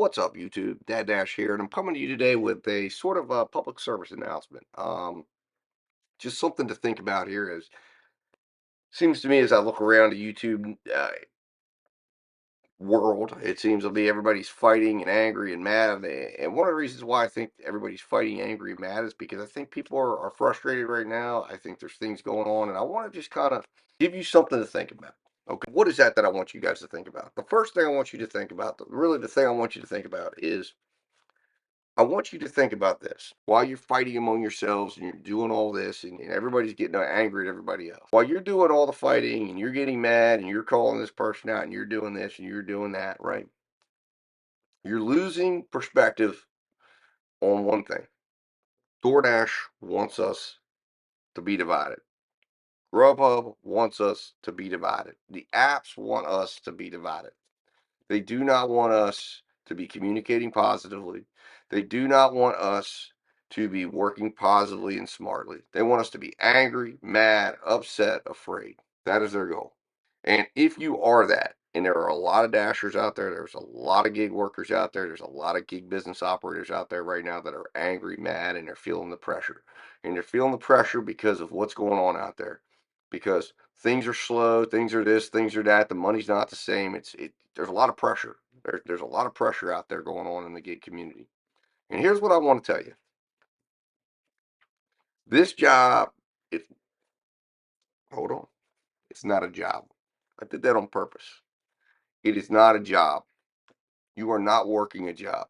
What's up, YouTube? Doordash here, and I'm coming to you today with a sort of a public service announcement. Just something to think about here. As seems to me, as I look around the YouTube world, it seems to be everybody's fighting and angry and mad. And one of the reasons why I think everybody's fighting, angry, and mad is because I think people are frustrated right now. I think there's things going on, and I want to just kind of give you something to think about. Okay, what is that I want you guys to think about? The first thing I want you to think about, really the thing I want you to think about is I want you to think about this while you're fighting among yourselves and you're doing all this and everybody's getting angry at everybody else. While you're doing all the fighting and you're getting mad and you're calling this person out and you're doing this and you're doing that, right? You're losing perspective on one thing. DoorDash wants us to be divided. Grubhub wants us to be divided. The apps want us to be divided. They do not want us to be communicating positively. They do not want us to be working positively and smartly. They want us to be angry, mad, upset, afraid. That is their goal. And if you are that, and there are a lot of dashers out there, there's a lot of gig workers out there, there's a lot of gig business operators out there right now that are angry, mad, and they're feeling the pressure. And they're feeling the pressure because of what's going on out there. Because things are slow, things are this, things are that, the money's not the same. There's a lot of pressure. There's a lot of pressure out there going on in the gig community. And here's what I want to tell you. This job, if hold on, it's not a job. I did that on purpose. It is not a job. You are not working a job.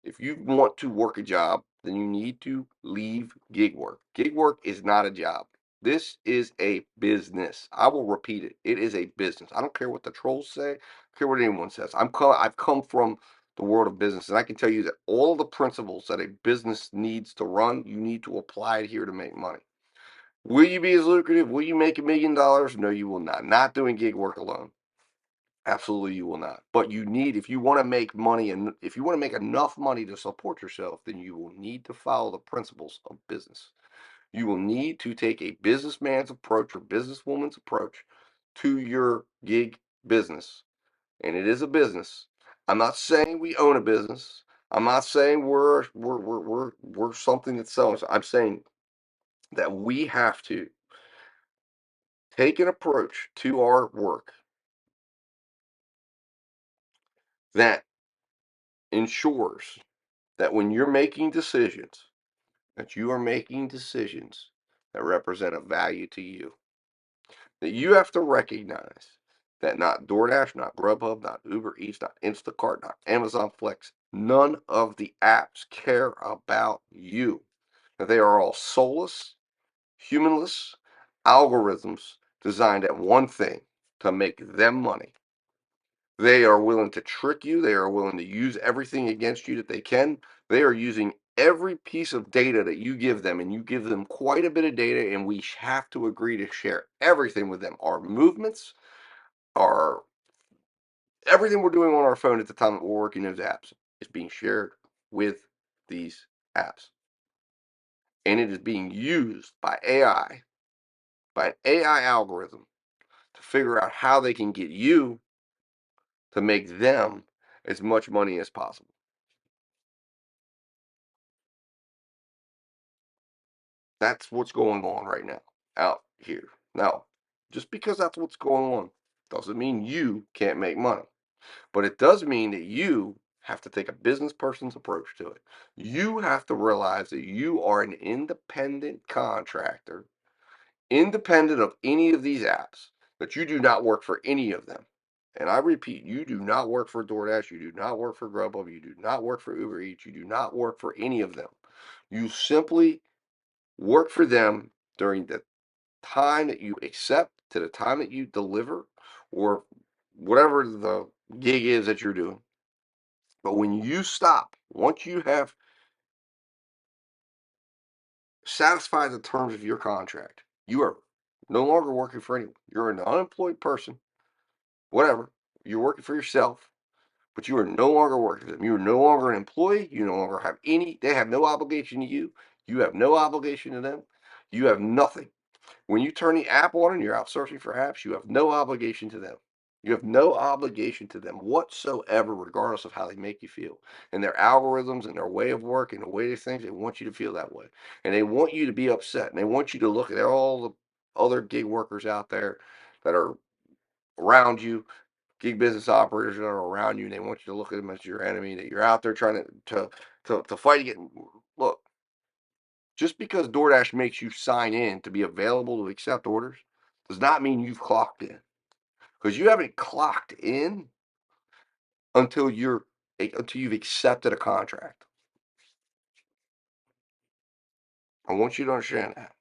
If you want to work a job, then you need to leave gig work. Gig work is not a job. This is a business. I will repeat it. It is a business. I don't care what the trolls say. I don't care what anyone says. I've come from the world of business, and I can tell you that all the principles that a business needs to run, you need to apply it here to make money. Will you be as lucrative? Will you make $1 million? No, you will not. Not doing gig work alone. Absolutely, you will not. But you need, if you want to make money and if you want to make enough money to support yourself, then you will need to follow the principles of business. You will need to take a businessman's approach or businesswoman's approach to your gig business. And it is a business. I'm not saying we own a business. I'm not saying we're something that's selling. I'm saying that we have to take an approach to our work that ensures that when you're making decisions, that you are making decisions that represent a value to you. That you have to recognize that not DoorDash, not Grubhub, not Uber Eats, not Instacart, not Amazon Flex, none of the apps care about you. That they are all soulless, humanless algorithms designed at one thing, to make them money. They are willing to trick you. They are willing to use everything against you that they can. They are using every piece of data that you give them, and you give them quite a bit of data, and we have to agree to share everything with them. Our movements, our everything we're doing on our phone at the time that we're working those apps is being shared with these apps. And it is being used by AI, by an AI algorithm to figure out how they can get you to make them as much money as possible. That's what's going on right now out here. Now, just because that's what's going on doesn't mean you can't make money. But it does mean that you have to take a business person's approach to it. You have to realize that you are an independent contractor, independent of any of these apps, that you do not work for any of them. And I repeat, you do not work for DoorDash, you do not work for Grubhub, you do not work for Uber Eats, you do not work for any of them. You simply work for them during the time that you accept to the time that you deliver or whatever the gig is that you're doing. But when you stop, once you have satisfied the terms of your contract, you are no longer working for anyone. You're an unemployed person, whatever. You're working for yourself, but you are no longer working for them. You are no longer an employee. You no longer have they have no obligation to you. You have no obligation to them. You have nothing. When you turn the app on and you're out searching for apps, you have no obligation to them. You have no obligation to them whatsoever, regardless of how they make you feel. And their algorithms and their way of work and the way they think, they want you to feel that way. And they want you to be upset. And they want you to look at all the other gig workers out there that are around you, gig business operators that are around you, and they want you to look at them as your enemy, that you're out there trying to fight against. Look, just because DoorDash makes you sign in to be available to accept orders does not mean you've clocked in. Because you haven't clocked in until you've accepted a contract. I want you to understand that.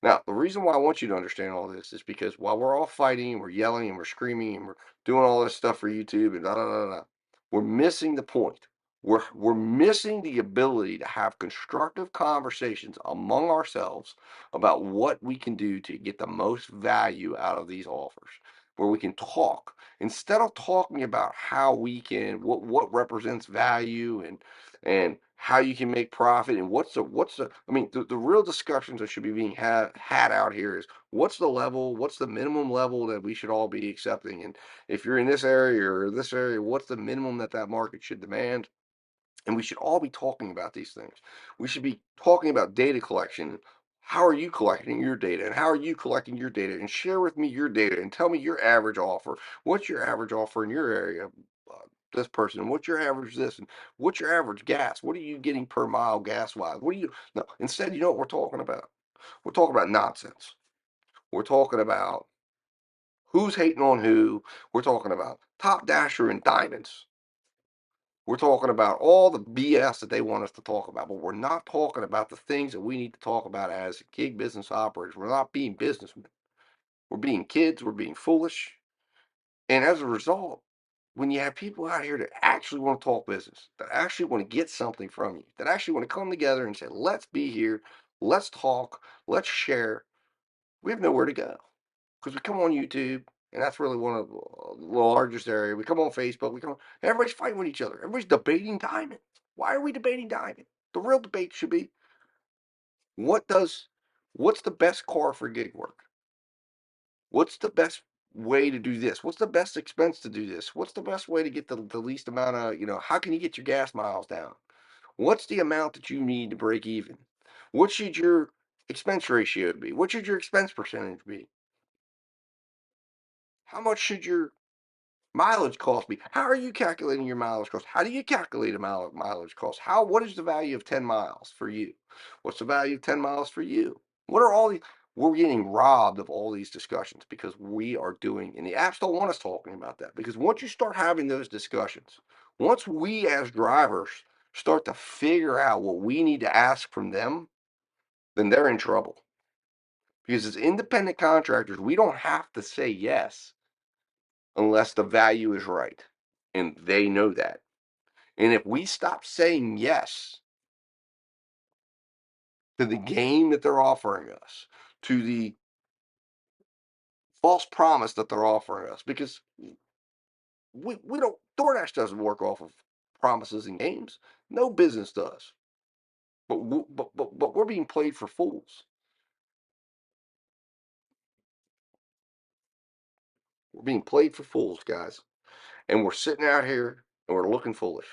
Now, the reason why I want you to understand all this is because while we're all fighting and we're yelling and we're screaming and we're doing all this stuff for YouTube and da da da da, we're missing the point. We're missing the ability to have constructive conversations among ourselves about what we can do to get the most value out of these offers. Where we can talk instead of talking about how we can what represents value and how you can make profit and what's the I mean the real discussions that should be being had out here is what's the minimum level that we should all be accepting, and if you're in this area or this area, what's the minimum that that market should demand. And we should all be talking about these things. We should be talking about data collection. How are you collecting your data? And how are you collecting your data? And share with me your data and tell me your average offer. What's your average offer in your area? This person, what's your average this? And what's your average gas? What are you getting per mile gas wise? What do you, no, instead, you know what we're talking about? We're talking about nonsense. We're talking about who's hating on who. We're talking about Top Dasher and diamonds. We're talking about all the BS that they want us to talk about, but we're not talking about the things that we need to talk about as gig business operators. We're not being businessmen. We're being kids. We're being foolish. And as a result, when you have people out here that actually want to talk business, that actually want to get something from you, that actually want to come together and say, let's be here, let's talk, let's share, we have nowhere to go. Because we come on YouTube, and that's really one of the largest areas. We come on Facebook, everybody's fighting with each other. Everybody's debating diamond. Why are we debating diamond? The real debate should be, what does, what's the best car for gig work? What's the best way to do this? What's the best expense to do this? What's the best way to get the least amount of, how can you get your gas miles down? What's the amount that you need to break even? What should your expense ratio be? What should your expense percentage be? How much should your mileage cost me? How are you calculating your mileage cost? How do you calculate a mileage cost? What is the value of 10 miles for you? What's the value of 10 miles for you? What are all these? We're getting robbed of all these discussions because we are doing, and the apps don't want us talking about that. Because once you start having those discussions, once we as drivers start to figure out what we need to ask from them, then they're in trouble. Because as independent contractors, we don't have to say yes unless the value is right. And they know that. And if we stop saying yes to the game that they're offering us, to the false promise that they're offering us, because we don't, DoorDash doesn't work off of promises and games. No business does. But we're being played for fools. We're being played for fools, guys. And we're sitting out here and we're looking foolish.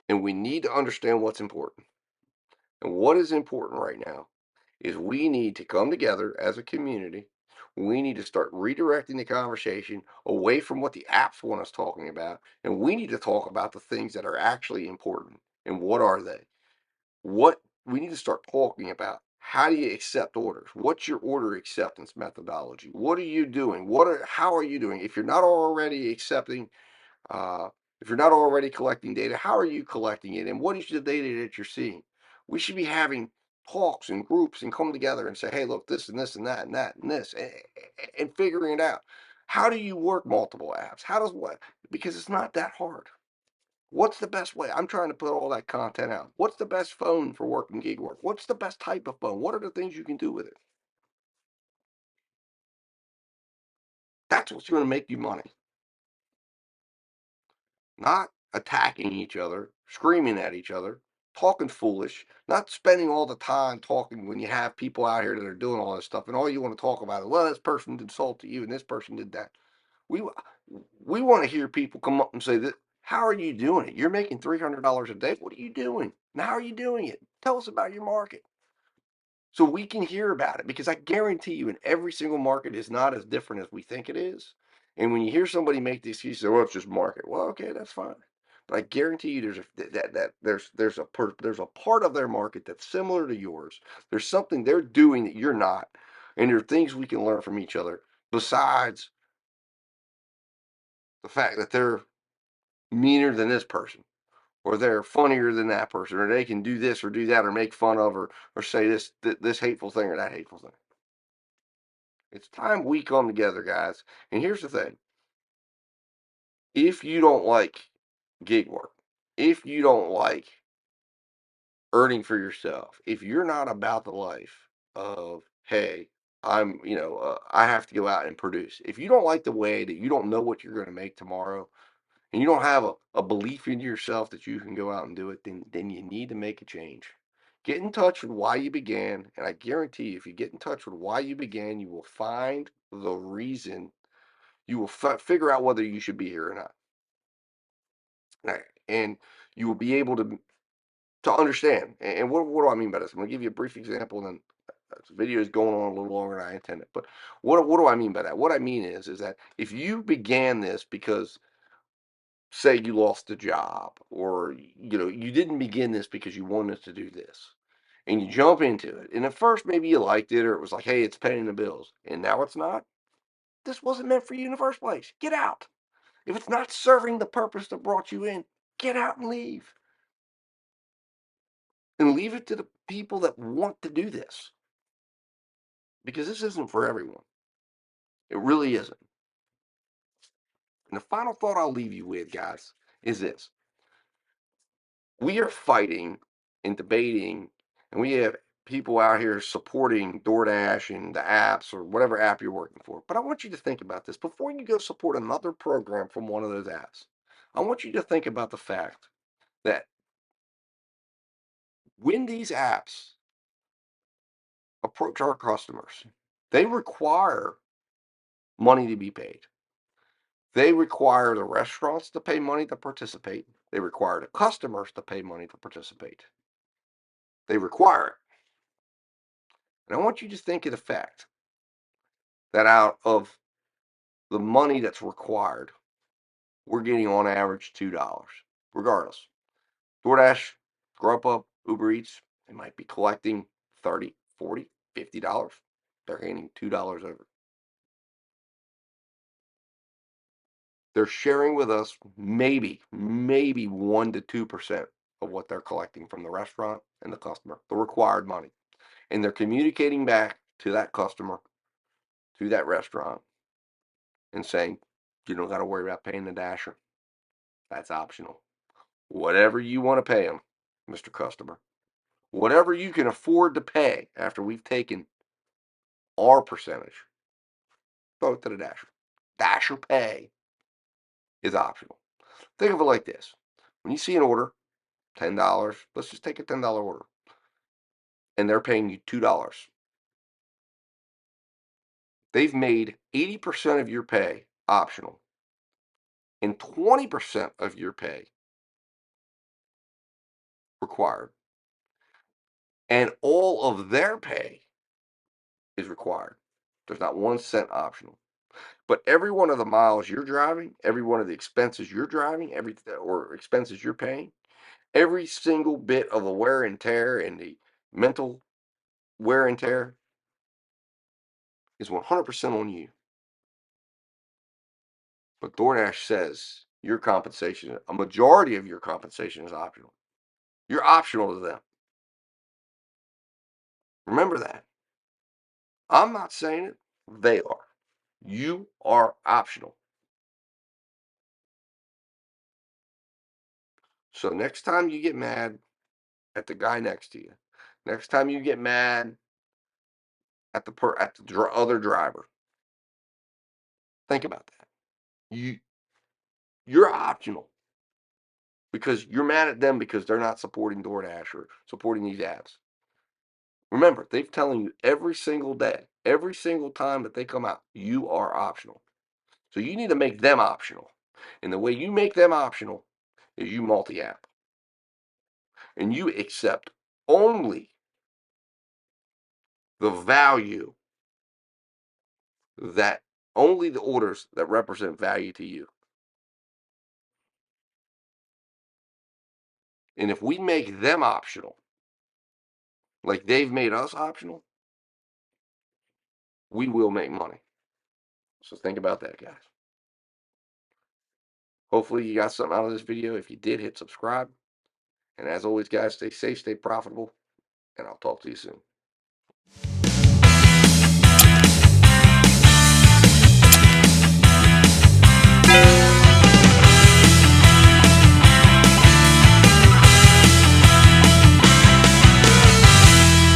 And we need to understand what's important. And what is important right now is we need to come together as a community. We need to start redirecting the conversation away from what the apps want us talking about. And we need to talk about the things that are actually important. And what are they? What we need to start talking about. How do you accept orders? What's your order acceptance methodology? What are you doing? How are you doing? If you're not already accepting, uh, if you're not already collecting data, how are you collecting it? And what is the data that you're seeing? We should be having talks and groups and come together and say, hey, look, this and this and that and that and this, and figuring it out. How do you work multiple apps? How does what? Because it's not that hard. What's the best way? I'm trying to put all that content out. What's the best phone for working gig work? What's the best type of phone? What are the things you can do with it? That's what's going to make you money. Not attacking each other, screaming at each other, talking foolish, not spending all the time talking when you have people out here that are doing all this stuff, and all you want to talk about is, well, this person insulted you and this person did that. We we want to hear people come up and say that. How are you doing it? You're making $300 a day. What are you doing? And how are you doing it? Tell us about your market so we can hear about it, because I guarantee you in every single market is not as different as we think it is. And when you hear somebody make the excuse, well, it's just market. Well, okay, that's fine. But I guarantee you there's there's a part of their market that's similar to yours. There's something they're doing that you're not. And there are things we can learn from each other besides the fact that they're meaner than this person, or they're funnier than that person, or they can do this or do that, or make fun of, or say this hateful thing or that hateful thing. It's time we come together, guys. And here's the thing: if you don't like gig work, if you don't like earning for yourself, if you're not about the life of, hey, I have to go out and produce. If you don't like the way that you don't know what you're going to make tomorrow, and you don't have a belief in yourself that you can go out and do it, then you need to make a change. Get in touch with why you began, and I guarantee you, if you get in touch with why you began, you will find the reason. You will figure out whether you should be here or not. Right. And you will be able to understand. And what do I mean by this? I'm going to give you a brief example, and then the video is going on a little longer than I intended. But what do I mean by that? What I mean is that if you began this because, say, you lost a job, or you didn't begin this because you wanted to do this, and you jump into it, and at first maybe you liked it, or it was like, hey, it's paying the bills, and now it's not. This wasn't meant for you in the first place. Get out. If it's not serving the purpose that brought you in, get out and leave. And leave it to the people that want to do this, because this isn't for everyone. It really isn't. And the final thought I'll leave you with, guys, is this: we are fighting and debating, and we have people out here supporting Doordash and the apps, or whatever app you're working for. But I want you to think about this before you go support another program from one of those apps. I want you to think about the fact that when these apps approach our customers, they require money to be paid. They require the restaurants to pay money to participate. They require the customers to pay money to participate. They require it. And I want you to think of the fact that out of the money that's required, we're getting on average $2, regardless. DoorDash, Grubhub, Uber Eats, they might be collecting 30, 40, $50. They're handing $2 over. They're sharing with us maybe 1 to 2% of what they're collecting from the restaurant and the customer, the required money. And they're communicating back to that customer, to that restaurant, and saying, you don't got to worry about paying the dasher. That's optional. Whatever you want to pay them, Mr. Customer, whatever you can afford to pay after we've taken our percentage, throw it to the dasher. Dasher pay is optional. Think of it like this: when you see an order, $10, let's just take a $10 order, and they're paying you $2. They've made 80% of your pay optional and 20% of your pay required. And all of their pay is required. There's not 1 cent optional. But every one of the miles you're driving, every one of the expenses you're driving, or expenses you're paying, every single bit of the wear and tear and the mental wear and tear is 100% on you. But DoorDash says your compensation, a majority of your compensation, is optional. You're optional to them. Remember that. I'm not saying it, they are. You are optional. So next time you get mad at the guy next to you, next time you get mad at the other driver, think about that. You're optional. because you're mad at them because they're not supporting DoorDash or supporting these apps. Remember, they're telling you every single day, every single time that they come out, you are optional. So you need to make them optional. And the way you make them optional is you multi-app. And you accept only the value that only the orders that represent value to you. And if we make them optional, like they've made us optional, we will make money. So think about that, guys. Hopefully you got something out of this video. If you did, hit subscribe. And as always, guys, stay safe, stay profitable, and I'll talk to you soon.